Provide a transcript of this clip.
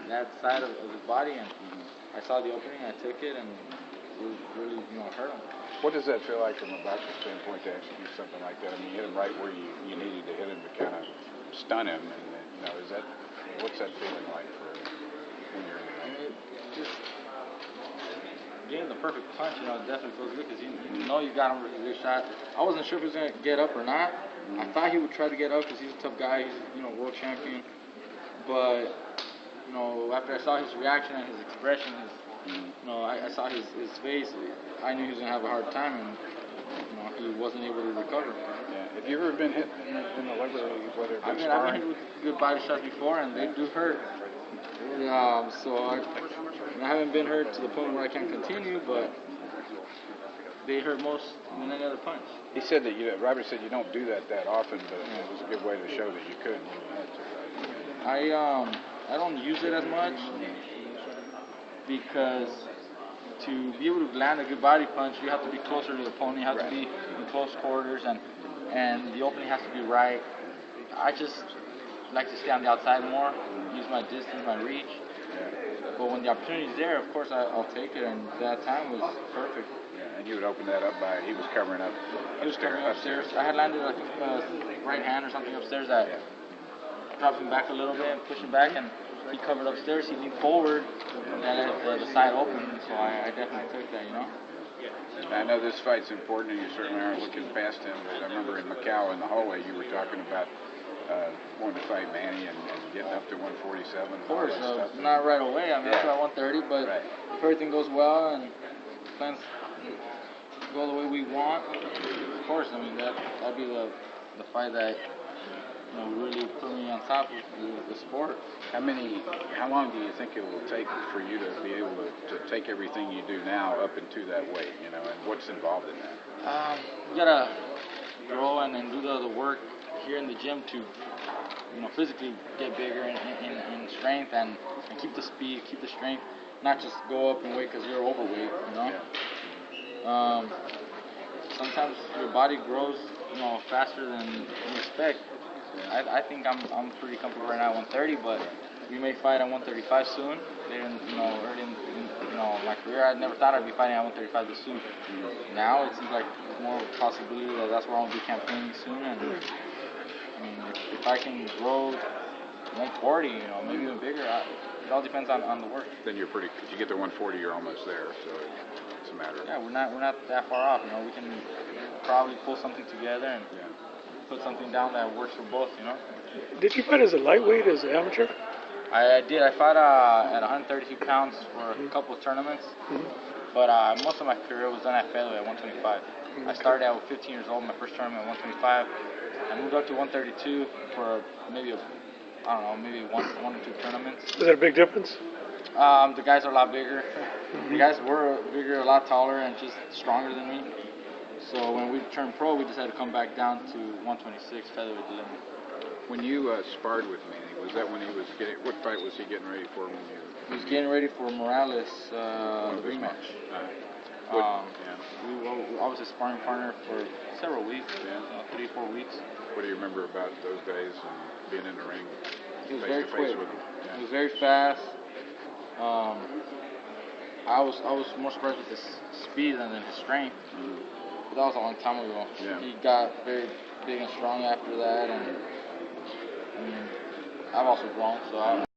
that side of his body, and I saw the opening, I took it, and it really, hurt him. What does that feel like from a boxer standpoint to execute something like that? I mean, you hit him right where you needed to hit him to kind of stun him, and what's that feeling like for when you're in the ring? Just getting the perfect punch, it definitely feels good because you got him with a good shot. I wasn't sure if he was going to get up or not. I thought he would try to get up because he's a tough guy. He's world champion. But after I saw his reaction and his expression, I saw his face. I knew he was going to have a hard time, and he wasn't able to recover. Yeah. Have you ever been hit in the liver, whether it be sparring? I've been hit with good body shots before, and they do hurt. So I haven't been hurt to the point where I can't continue, but they hurt most than any other punch. He said that Robert said you don't do that often, but it was a good way to show that you could. I don't use it as much because to be able to land a good body punch, you have to be closer to the opponent. You have to be in close quarters, and the opening has to be right. I just like to stay on the outside more, use my distance, my reach. But when the opportunity is there, of course I'll take it, and that time was perfect. Yeah, and you would open that up by he was covering up. He was covering upstairs. I had landed like right hand or something upstairs that dropped him back a little bit and pushed him back, and he covered upstairs. He leaned forward, and then the side opened, so I definitely took that, I know this fight's important, and you certainly aren't looking past him, but I remember in Macau in the hallway you were talking about wanting to fight Manny and getting up to 147. Of course, not right away. I mean, that's about 130, but if everything goes well and plans go the way we want, of course, I mean, that'd be the fight that really put me on top of the sport. How long do you think it will take for you to be able to take everything you do now up into that weight, and what's involved in that? You gotta grow and do the work here in the gym to, physically get bigger in strength and keep the speed, keep the strength, not just go up in weight because you're overweight, Sometimes your body grows, faster than you expect. I think I'm pretty comfortable right now at 130, but we may fight at 135 soon. Early in my career, I never thought I'd be fighting at 135 this soon. Now it seems like more of a possibility that's where I'll be campaigning soon. And I mean, if I can grow 140, maybe even bigger, it all depends on the work. Then if you get to 140, you're almost there. So it's a matter of. Yeah, we're not that far off. We can probably pull something together and put something down that works for both. Did you fight as a lightweight, as an amateur? I did. I fought at 132 pounds for a couple of tournaments, but most of my career was done at featherweight at 125. I started out with 15 years old, my first tournament at 125. I moved up to 132 for maybe one or two tournaments. Is that a big difference? The guys are a lot bigger. The guys were bigger, a lot taller, and just stronger than me. So when we turned pro, we decided to come back down to 126 featherweight limit. When you sparred with Manny, was that when he was what fight was he getting ready for when you? He was getting ready for Morales, the rematch. We were obviously sparring partner for several weeks, 3-4 weeks. What do you remember about those days and being in the ring? He was very quick. He was very fast. I was more surprised with his speed than his strength. But that was a long time ago. Yeah. He got very big and strong after that, and I mean, I've also grown, so